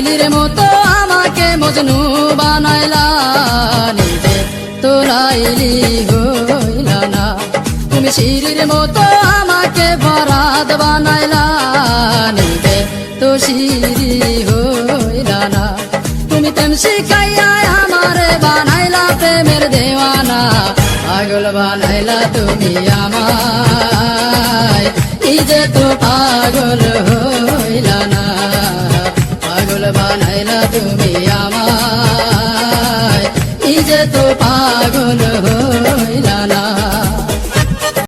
লাইলির মতো আমাকে মজনু বানাইলা, নিজে তো লাইলি হইলা না। তুমি শিরির মতো আমাকে বরাদ বানাইলা, নিজে তো শিরি হইলা না। তুমি তেম শিখাইয়া আমারে বানাইলা প্রেমের দেওয়ানা, পাগল বানাইলা তুমি আমায়, নিজে তো পাগল হইলা না। পাগল বানাইলা তুমি আমায়, নিজে তো পাগল হইলা।